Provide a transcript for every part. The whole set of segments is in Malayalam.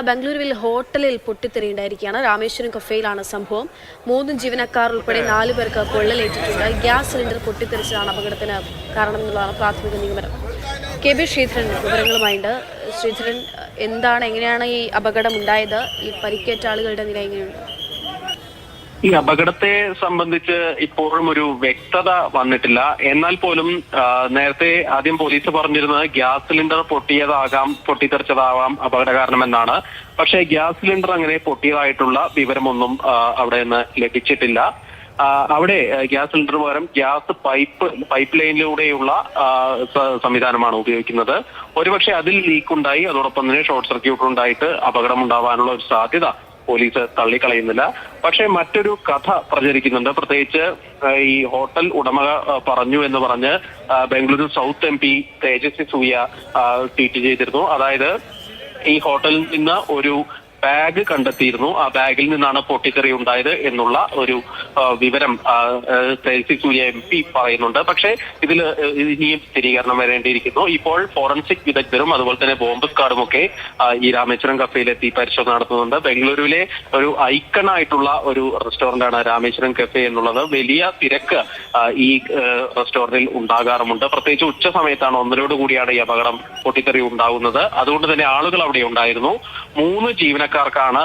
ബംഗളൂരുവിൽ ഹോട്ടലിൽ പൊട്ടിത്തെറിയുണ്ടായിരിക്കുകയാണ്. രാമേശ്വരം കഫേയിലാണ് സംഭവം. 3 ജീവനക്കാർ ഉൾപ്പെടെ 4 പേർക്ക് പൊള്ളലേറ്റിട്ടുണ്ട്. ഗ്യാസ് സിലിണ്ടർ പൊട്ടിത്തെറിച്ചതാണ് അപകടത്തിന് കാരണമെന്നുള്ളതാണ് പ്രാഥമിക നിഗമനം. KB ശ്രീധരൻ വിവരങ്ങളുമായിട്ട്. ശ്രീധരൻ, എങ്ങനെയാണ് ഈ അപകടം ഉണ്ടായത്? ഈ പരിക്കേറ്റ ആളുകളുടെ നില എങ്ങനെയുണ്ട്? ഈ അപകടത്തെ സംബന്ധിച്ച് ഇപ്പോഴും ഒരു വ്യക്തത വന്നിട്ടില്ല. എന്നാൽ പോലും നേരത്തെ ആദ്യം പോലീസ് പറഞ്ഞിരുന്നത് ഗ്യാസ് സിലിണ്ടർ പൊട്ടിത്തെറിച്ചതാവാം അപകട കാരണമെന്നാണ്. പക്ഷേ ഗ്യാസ് സിലിണ്ടർ അങ്ങനെ പൊട്ടിയതായിട്ടുള്ള വിവരമൊന്നും അവിടെ നിന്ന് ലഭിച്ചിട്ടില്ല. അവിടെ ഗ്യാസ് സിലിണ്ടർ പകരം ഗ്യാസ് പൈപ്പ് ലൈനിലൂടെയുള്ള സംവിധാനമാണ് ഉപയോഗിക്കുന്നത്. ഒരുപക്ഷെ അതിൽ ലീക്ക് ഉണ്ടായി, അതോടൊപ്പം തന്നെ ഷോർട്ട് സർക്യൂട്ട് ഉണ്ടായിട്ട് അപകടം ഉണ്ടാവാനുള്ള ഒരു സാധ്യത പോലീസ് തള്ളിക്കളയുന്നില്ല. പക്ഷേ മറ്റൊരു കഥ പ്രചരിക്കുന്നുണ്ട്. പ്രത്യേകിച്ച് ഈ ഹോട്ടൽ ഉടമ പറഞ്ഞു എന്ന് പറഞ്ഞ് Bengaluru south MP Tejasvi Surya tweet ചെയ്തിരുന്നു. അതായത് ഈ ഹോട്ടലിൽ നിന്ന് ഒരു ബാഗ് കണ്ടെത്തിയിരുന്നു. ആ ബാഗിൽ നിന്നാണ് പൊട്ടിത്തെറി ഉണ്ടായത് എന്നുള്ള ഒരു വിവരം തേജസ്വി സൂര്യ MP പറയുന്നുണ്ട്. പക്ഷേ ഇതിൽ ഇനിയും സ്ഥിരീകരണം വരേണ്ടിയിരിക്കുന്നു. ഇപ്പോൾ ഫോറൻസിക് വിദഗ്ധരും അതുപോലെ തന്നെ ബോംബ് സ്ക്വാഡും ഒക്കെ ഈ രാമേശ്വരം കഫേയിലെത്തി പരിശോധന നടത്തുന്നുണ്ട്. ബംഗളൂരുവിലെ ഒരു ഐക്കൺ ആയിട്ടുള്ള ഒരു റെസ്റ്റോറന്റാണ് രാമേശ്വരം കഫേ എന്നുള്ളത്. വലിയ തിരക്ക് ഈ റെസ്റ്റോറന്റിൽ ഉണ്ടാകാറുമുണ്ട്. പ്രത്യേകിച്ച് ഉച്ച സമയത്താണ്, 1:00 കൂടിയാണ് ഈ അപകടം പൊട്ടിത്തെറി ഉണ്ടാകുന്നത്. അതുകൊണ്ട് തന്നെ ആളുകൾ അവിടെ ഉണ്ടായിരുന്നു. 3 ജീവനക്കാർക്കാണ്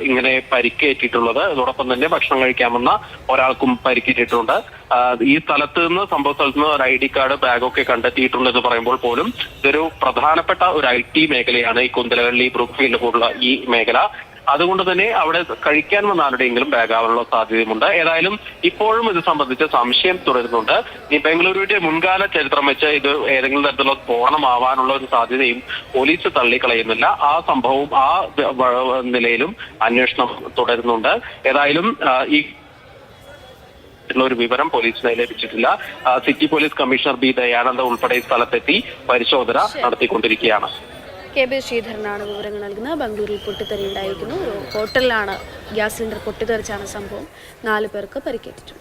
ഇങ്ങനെ പരിക്കേറ്റിട്ടുള്ളത്. അതോടൊപ്പം തന്നെ ഭക്ഷണം കഴിക്കാൻ വന്ന ഒരാൾക്കും പരിക്കേറ്റിട്ടുണ്ട്. ഈ സ്ഥലത്ത് നിന്ന് സംഭവ സ്ഥലത്ത് നിന്ന് ഒരു ID കാർഡ്, ബാഗൊക്കെ കണ്ടെത്തിയിട്ടുണ്ടെന്ന് പറയുമ്പോൾ പോലും ഇതൊരു പ്രധാനപ്പെട്ട ഒരു IT മേഖലയാണ് ഈ കുന്തലവള്ളി ബ്രൂക്ക്ഫീൽഡ് പോലുള്ള ഈ മേഖല. അതുകൊണ്ട് തന്നെ അവിടെ കഴിക്കാൻ വന്ന ആരുടെയെങ്കിലും ബാഗാവാനുള്ള സാധ്യതയുമുണ്ട്. ഏതായാലും ഇപ്പോഴും ഇത് സംബന്ധിച്ച് സംശയം തുടരുന്നുണ്ട്. ഈ ബംഗളൂരുവിന്റെ മുൻകാല ചരിത്രം വെച്ച് ഇത് ഏതെങ്കിലും തരത്തിലുള്ള സ്ഫോടനമാവാനുള്ള ഒരു സാധ്യതയും പോലീസ് തള്ളിക്കളയുന്നില്ല. ആ സംഭവവും ആ നിലയിലും അന്വേഷണം തുടരുന്നുണ്ട്. ഏതായാലും ഈ ഒരു വിവരം പോലീസിന് ലഭിച്ചിട്ടില്ല. City police commissioner B Dayananda ഉൾപ്പെടെ സ്ഥലത്തെത്തി പരിശോധന നടത്തിക്കൊണ്ടിരിക്കുകയാണ്. KB ശ്രീധരനാണ് വിവരങ്ങൾ നൽകുന്നത്. ബംഗളൂരിൽ പൊട്ടിത്തെറിയുണ്ടായിരിക്കുന്നു. ഒരു ഹോട്ടലിലാണ് ഗ്യാസ് സിലിണ്ടർ പൊട്ടിത്തെറിച്ചാണ് സംഭവം. 4 പേർക്ക് പരിക്കേറ്റിട്ടുണ്ട്.